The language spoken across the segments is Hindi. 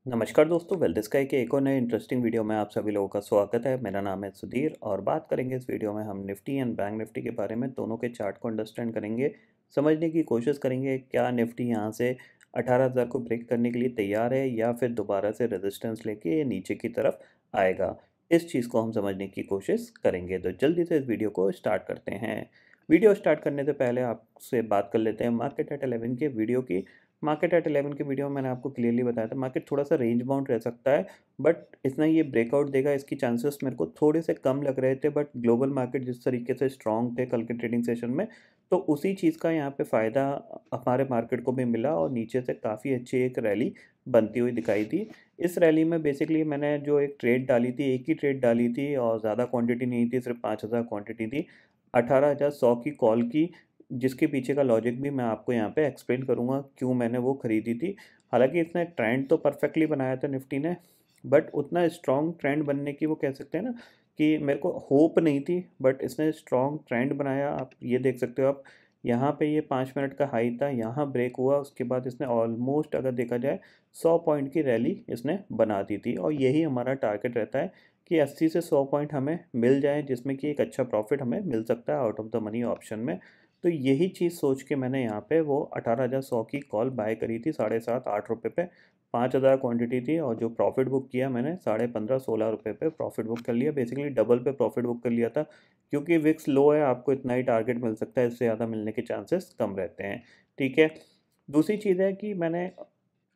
नमस्कार दोस्तों, वेल्थ स्काई के एक और नए इंटरेस्टिंग वीडियो में आप सभी लोगों का स्वागत है। मेरा नाम है सुधीर और बात करेंगे इस वीडियो में हम निफ्टी एंड बैंक निफ्टी के बारे में। दोनों के चार्ट को अंडरस्टैंड करेंगे, समझने की कोशिश करेंगे क्या निफ्टी यहाँ से 18,000 को ब्रेक करने के लिए तैयार है या फिर दोबारा से रेजिस्टेंस लेके ये नीचे की तरफ आएगा। इस चीज़ को हम समझने की कोशिश करेंगे, तो जल्दी से इस वीडियो को स्टार्ट करते हैं। वीडियो स्टार्ट करने से पहले आपसे बात कर लेते हैं मार्केट एट 11 के वीडियो की। मार्केट एट 11 के वीडियो में मैंने आपको क्लियरली बताया था मार्केट थोड़ा सा रेंज बाउंड रह सकता है, बट इतना ये ब्रेकआउट देगा इसकी चांसेस मेरे को थोड़े से कम लग रहे थे। बट ग्लोबल मार्केट जिस तरीके से स्ट्रॉन्ग थे कल के ट्रेडिंग सेशन में, तो उसी चीज़ का यहाँ पे फ़ायदा हमारे मार्केट को भी मिला और नीचे से काफ़ी अच्छी एक रैली बनती हुई दिखाई दी। इस रैली में बेसिकली मैंने जो एक ट्रेड डाली थी, एक ही ट्रेड डाली थी और ज़्यादा क्वांटिटी नहीं थी, सिर्फ 5,000 क्वांटिटी थी 18,100 की कॉल की, जिसके पीछे का लॉजिक भी मैं आपको यहाँ पे एक्सप्लेन करूँगा क्यों मैंने वो खरीदी थी। हालांकि इसने ट्रेंड तो परफेक्टली बनाया था निफ्टी ने, बट उतना स्ट्रॉन्ग ट्रेंड बनने की वो कह सकते हैं ना कि मेरे को होप नहीं थी, बट इसने स्ट्रॉन्ग ट्रेंड बनाया। आप ये देख सकते हो, आप यहाँ पे ये 5 मिनट का हाई था, यहाँ ब्रेक हुआ, उसके बाद इसने ऑलमोस्ट अगर देखा जाए 100 पॉइंट की रैली इसने बना दी थी। और यही हमारा टारगेट रहता है कि 80 से 100 पॉइंट हमें मिल जाए, जिसमें कि एक अच्छा प्रॉफिट हमें मिल सकता है out of the money option में। तो यही चीज़ सोच के मैंने यहाँ पे वो 18,100 की कॉल बाय करी थी 7.5-8 रुपये पे। 5,000 क्वांटिटी थी और जो प्रॉफिट बुक किया मैंने 15.5-16 रुपये पे प्रॉफिट बुक कर लिया। बेसिकली डबल पे प्रॉफिट बुक कर लिया था, क्योंकि विक्स लो है, आपको इतना ही टारगेट मिल सकता है, इससे ज़्यादा मिलने के चांसेस कम रहते हैं। ठीक है। दूसरी चीज़ है कि मैंने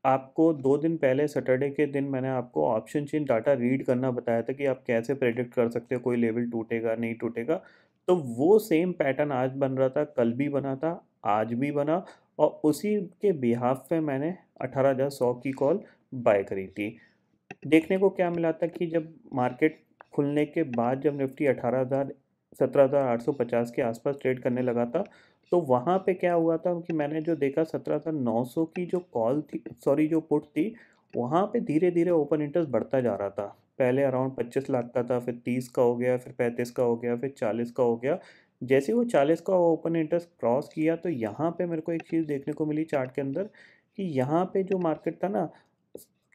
आपको 2 दिन पहले सैटरडे के दिन मैंने आपको ऑप्शन चेन डाटा रीड करना बताया था कि आप कैसे प्रेडिक्ट कर सकते हो कोई लेवल टूटेगा नहीं टूटेगा। तो वो सेम पैटर्न आज बन रहा था, कल भी बना था, आज भी बना, और उसी के बिहाफ पे मैंने 18,100 की कॉल बाय करी थी। देखने को क्या मिला था कि जब मार्केट खुलने के बाद जब निफ्टी 18,000 17,850 के आसपास ट्रेड करने लगा था, तो वहाँ पे क्या हुआ था कि मैंने जो देखा 17,900 की जो कॉल थी, सॉरी जो पुट थी, वहाँ पे धीरे धीरे ओपन इंटरेस्ट बढ़ता जा रहा था। पहले अराउंड 25 लाख का था, फिर 30 का हो गया, फिर 35 का हो गया, फिर 40 का हो गया। जैसे ही वो 40 का ओपन इंटरेस्ट क्रॉस किया, तो यहाँ पे मेरे को एक चीज़ देखने को मिली चार्ट के अंदर कि यहाँ पे जो मार्केट था ना,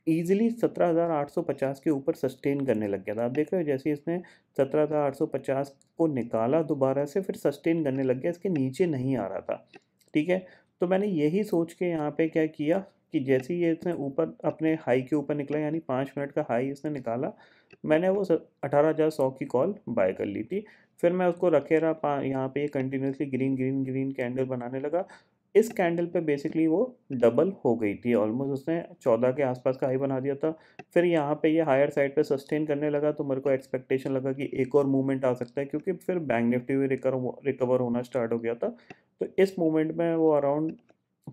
ईज़िली 17,850 के ऊपर सस्टेन करने लग गया था। आप देख रहे हो जैसे ही इसने 17,850 को निकाला दोबारा से, फिर सस्टेन करने लग गया, इसके नीचे नहीं आ रहा था। ठीक है। तो मैंने यही सोच के यहाँ पे क्या किया कि जैसे ही ये इसने ऊपर अपने हाई के ऊपर निकला, यानी 5 मिनट का हाई इसने निकाला, मैंने वो 18,100 की कॉल बाय कर ली थी। फिर मैं उसको रखे रहा, यहाँ पे continuously green green green candle बनाने लगा। इस कैंडल पे बेसिकली वो डबल हो गई थी, ऑलमोस्ट उसने 14 के आसपास का हाई बना दिया था। फिर यहाँ पे ये हायर साइड पे सस्टेन करने लगा, तो मेरे को एक्सपेक्टेशन लगा कि एक और मूवमेंट आ सकता है, क्योंकि फिर बैंक निफ्टी भी रिकवर होना स्टार्ट हो गया था। तो इस मूवमेंट में वो अराउंड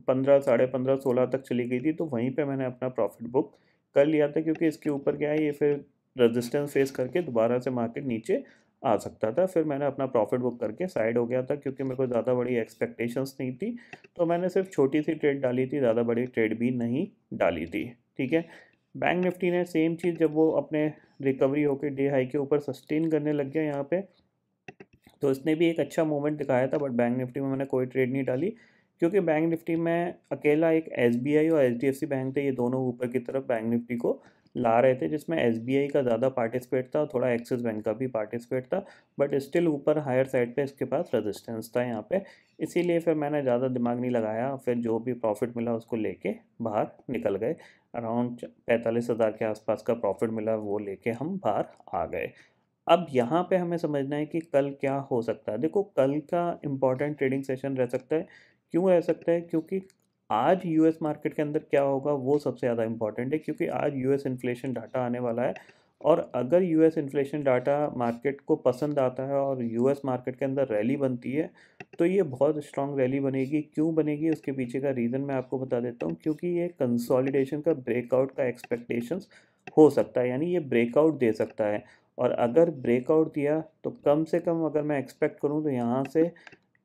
15 साढ़े 15 16 तक चली गई थी, तो वहीं पे मैंने अपना प्रॉफिट बुक कर लिया था, क्योंकि इसके ऊपर क्या है, ये फिर रेजिस्टेंस फेस करके दोबारा से मार्केट नीचे आ सकता था। फिर मैंने अपना प्रॉफिट बुक करके साइड हो गया था, क्योंकि मेरे को ज़्यादा बड़ी एक्सपेक्टेशंस नहीं थी। तो मैंने सिर्फ छोटी सी ट्रेड डाली थी, ज़्यादा बड़ी ट्रेड भी नहीं डाली थी। ठीक है। बैंक निफ्टी ने सेम चीज़, जब वो अपने रिकवरी होकर डे हाई के ऊपर सस्टेन करने लग गया यहाँ पे, तो इसने भी एक अच्छा मूवमेंट दिखाया था। बट बैंक निफ्टी में मैंने कोई ट्रेड नहीं डाली, क्योंकि बैंक निफ्टी में अकेला एक एसबीआई और एचडीएफसी बैंक थे, ये दोनों ऊपर की तरफ बैंक निफ्टी को ला रहे थे, जिसमें एसबीआई का ज़्यादा पार्टिसिपेट था और थोड़ा एक्सिस बैंक का भी पार्टिसिपेट था। बट स्टिल ऊपर हायर साइड पे इसके पास रेजिस्टेंस था यहाँ पे, इसीलिए फिर मैंने ज़्यादा दिमाग नहीं लगाया, फिर जो भी प्रॉफिट मिला उसको लेके बाहर निकल गए। अराउंड 45,000 के आसपास का प्रॉफिट मिला, वो लेके हम बाहर आ गए। अब यहाँ पे हमें समझना है कि कल क्या हो सकता है। देखो, कल का इम्पोर्टेंट ट्रेडिंग सेशन रह सकता है। क्यों रह सकता है? क्योंकि आज यूएस मार्केट के अंदर क्या होगा वो सबसे ज़्यादा इम्पोर्टेंट है, क्योंकि आज यूएस इन्फ्लेशन डाटा आने वाला है। और अगर यूएस इन्फ्लेशन डाटा मार्केट को पसंद आता है और यूएस मार्केट के अंदर रैली बनती है, तो ये बहुत स्ट्रॉन्ग रैली बनेगी। क्यों बनेगी, उसके पीछे का रीज़न मैं आपको बता देता हूँ। क्योंकि ये कंसोलिडेशन का ब्रेकआउट का एक्सपेक्टेशंस हो सकता है, यानी ये ब्रेकआउट दे सकता है। और अगर ब्रेकआउट दिया, तो कम से कम अगर मैं एक्सपेक्ट करूं, तो यहाँ से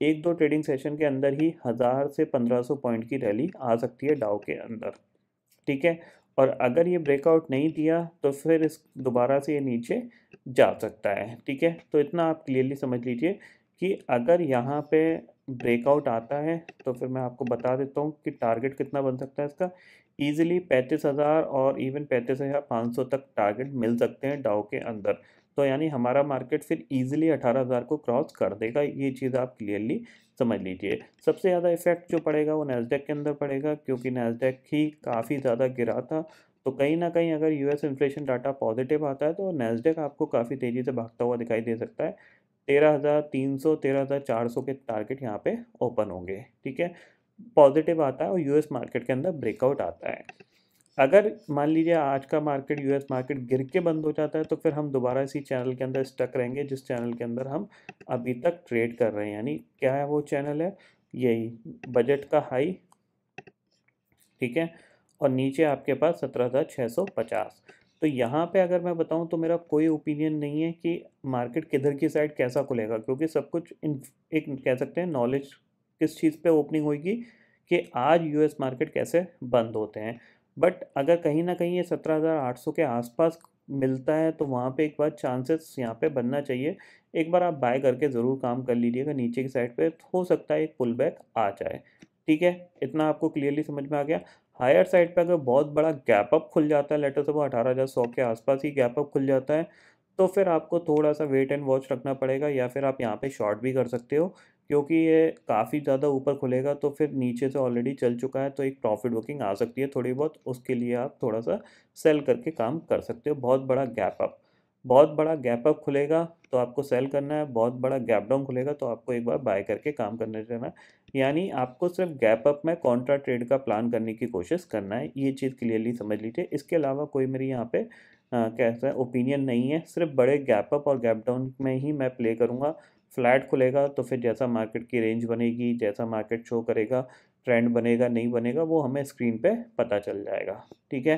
एक दो ट्रेडिंग सेशन के अंदर ही 1,000 से 1,500 पॉइंट की रैली आ सकती है डाउ के अंदर। ठीक है। और अगर ये ब्रेकआउट नहीं दिया, तो फिर इस दोबारा से ये नीचे जा सकता है। ठीक है। तो इतना आप क्लियरली समझ लीजिए कि अगर यहाँ पे ब्रेकआउट आता है, तो फिर मैं आपको बता देता हूँ कि टारगेट कितना बन सकता है इसका। ईजिली 35,000 और इवन 35,500 तक टारगेट मिल सकते हैं डाउ के अंदर। तो यानी हमारा मार्केट फिर ईजिली 18,000 को क्रॉस कर देगा, ये चीज़ आप क्लियरली समझ लीजिए। सबसे ज़्यादा इफेक्ट जो पड़ेगा वो नैस्डैक के अंदर पड़ेगा, क्योंकि नैस्डैक ही काफ़ी ज़्यादा गिरा था। तो कहीं ना कहीं अगर यूएस इन्फ्लेशन डाटा पॉजिटिव आता है तो नैस्डैक आपको काफ़ी तेज़ी से भागता हुआ दिखाई दे सकता है। 13,300 13,400 के टारगेट यहाँ पे ओपन होंगे, ठीक है। पॉजिटिव आता है और यूएस मार्केट के अंदर ब्रेकआउट आता है। अगर मान लीजिए आज का मार्केट यूएस मार्केट गिर के बंद हो जाता है तो फिर हम दोबारा इसी चैनल के अंदर स्टक रहेंगे, जिस चैनल के अंदर हम अभी तक ट्रेड कर रहे हैं। यानी क्या है वो चैनल है, यही बजट का हाई, ठीक है, और नीचे आपके पास 17,650। तो यहाँ पे अगर मैं बताऊँ तो मेरा कोई ओपिनियन नहीं है कि मार्केट किधर की साइड कैसा खुलेगा, क्योंकि सब कुछ एक कह सकते हैं नॉलेज किस चीज़ पे ओपनिंग होगी कि आज यूएस मार्केट कैसे बंद होते हैं। बट अगर कहीं ना कहीं ये 17,800 के आसपास मिलता है तो वहाँ पे एक बार चांसेस यहाँ पे बनना चाहिए। एक बार आप बाय करके ज़रूर काम कर लीजिएगा, नीचे की साइड पे हो सकता है एक पुल बैक आ जाए, ठीक है। इतना आपको क्लियरली समझ में आ गया। हायर साइड पे अगर बहुत बड़ा गैप अप खुल जाता है, लेटर से वो 18,100 के आसपास ही गैप अप खुल जाता है, तो फिर आपको थोड़ा सा वेट एंड वॉच रखना पड़ेगा, या फिर आप यहाँ पे शॉर्ट भी कर सकते हो, क्योंकि ये काफ़ी ज़्यादा ऊपर खुलेगा तो फिर नीचे से ऑलरेडी चल चुका है तो एक प्रॉफिट बुकिंग आ सकती है थोड़ी बहुत, उसके लिए आप थोड़ा सा सेल करके काम कर सकते हो। बहुत बड़ा गैप अप खुलेगा तो आपको सेल करना है, बहुत बड़ा गैप डाउन खुलेगा तो आपको एक बार बाय करके काम करने देना है। यानी आपको सिर्फ गैप अप में कॉन्ट्रा ट्रेड का प्लान करने की कोशिश करना है, ये चीज़ क्लियरली समझ लीजिए। इसके अलावा कोई मेरी यहाँ पे कैसा ओपिनियन नहीं है, सिर्फ बड़े गैप अप और गैप डाउन में ही मैं प्ले करूँगा। फ्लैट खुलेगा तो फिर जैसा मार्केट की रेंज बनेगी, जैसा मार्केट शो करेगा, ट्रेंड बनेगा नहीं बनेगा, वो हमें स्क्रीन पे पता चल जाएगा, ठीक है।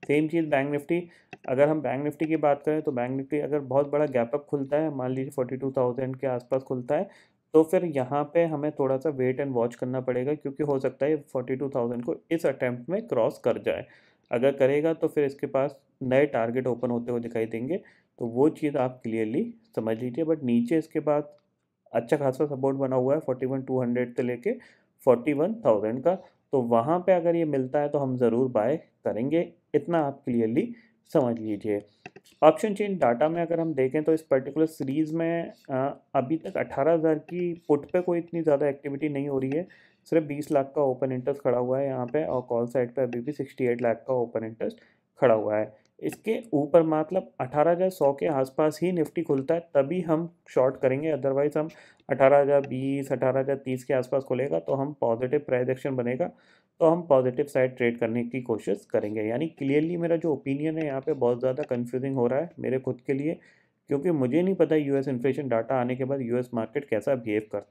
सेम चीज़ बैंक निफ्टी। अगर हम बैंक निफ्टी की बात करें तो बैंक निफ्टी अगर बहुत बड़ा गैप अप खुलता है, मान लीजिए 42,000 के आसपास खुलता है, तो फिर यहाँ पे हमें थोड़ा सा वेट एंड वॉच करना पड़ेगा, क्योंकि हो सकता है 42,000 को इस अटेम्प्ट में क्रॉस कर जाए। अगर करेगा तो फिर इसके पास नए टारगेट ओपन होते हुए दिखाई देंगे, तो वो चीज़ आप क्लियरली समझ लीजिए। बट नीचे इसके बाद अच्छा खासा सपोर्ट बना हुआ है 41,200 से लेके 41,000 का, तो वहाँ पे अगर ये मिलता है तो हम ज़रूर बाय करेंगे, इतना आप क्लियरली समझ लीजिए। ऑप्शन चेन डाटा में अगर हम देखें तो इस पर्टिकुलर सीरीज़ में अभी तक 18,000 की पुट पे कोई इतनी ज़्यादा एक्टिविटी नहीं हो रही है। सिर्फ 20 लाख का ओपन इंटरेस्ट खड़ा हुआ है यहाँ पे, और कॉल साइड पे अभी भी 68 लाख का ओपन इंटरेस्ट खड़ा हुआ है। इसके ऊपर मतलब 18,100 के आसपास ही निफ्टी खुलता है तभी हम शॉर्ट करेंगे, अदरवाइज हम 18,020 18,030 के आसपास खुलेगा तो हम पॉजिटिव प्राइस एक्शन बनेगा तो हम पॉजिटिव साइड ट्रेड करने की कोशिश करेंगे। यानी क्लियरली मेरा जो ओपिनियन है यहाँ पे बहुत ज़्यादा कंफ्यूजिंग हो रहा है मेरे खुद के लिए, क्योंकि मुझे नहीं पता यूएस इन्फ्लेशन डाटा आने के बाद यूएस मार्केट कैसा बिहेव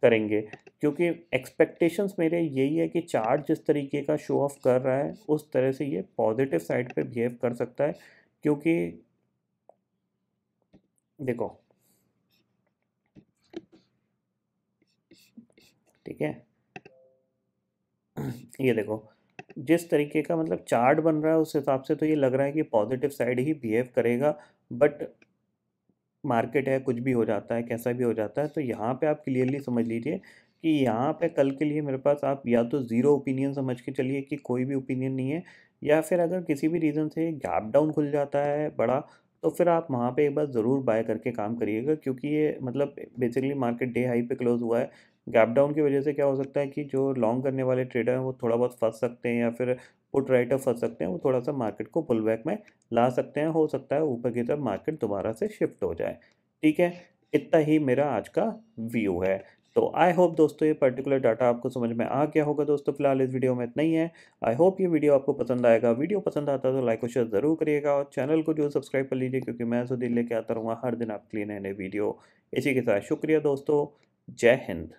करेंगे। क्योंकि एक्सपेक्टेशंस मेरे यही है कि चार्ट जिस तरीके का शो ऑफ कर रहा है उस तरह से ये पॉजिटिव साइड पे बिहेव कर सकता है। क्योंकि देखो, ठीक है, ये देखो जिस तरीके का मतलब चार्ट बन रहा है उस हिसाब से तो ये लग रहा है कि पॉजिटिव साइड ही बिहेव करेगा। बट मार्केट है, कुछ भी हो जाता है, कैसा भी हो जाता है, तो यहाँ पे आप क्लियरली समझ लीजिए कि यहाँ पे कल के लिए मेरे पास आप या तो ज़ीरो ओपिनियन समझ के चलिए कि कोई भी ओपिनियन नहीं है, या फिर अगर किसी भी रीज़न से गैप डाउन खुल जाता है बड़ा, तो फिर आप वहाँ पे एक बार ज़रूर बाय करके काम करिएगा, क्योंकि ये मतलब बेसिकली मार्केट डे हाई पे क्लोज हुआ है। गैप डाउन की वजह से क्या हो सकता है कि जो लॉन्ग करने वाले ट्रेडर हैं वो थोड़ा बहुत फंस सकते हैं, या फिर पुट राइटर फंस सकते हैं, वो थोड़ा सा मार्केट को पुल बैक में ला सकते हैं। हो सकता है ऊपर की तरफ मार्केट दोबारा से शिफ्ट हो जाए, ठीक है। इतना ही मेरा आज का व्यू है। तो आई होप दोस्तों ये पर्टिकुलर डाटा आपको समझ में आ गया होगा। दोस्तों फिलहाल इस वीडियो में इतना ही है। आई होप ये वीडियो आपको पसंद आएगा। वीडियो पसंद आता है तो लाइक और शेयर ज़रूर करिएगा, और चैनल को जो सब्सक्राइब कर लीजिए, क्योंकि मैं सुधीर लेके आता रहूँगा हर दिन आपके लिए नए नए वीडियो। इसी के साथ शुक्रिया दोस्तों, जय हिंद।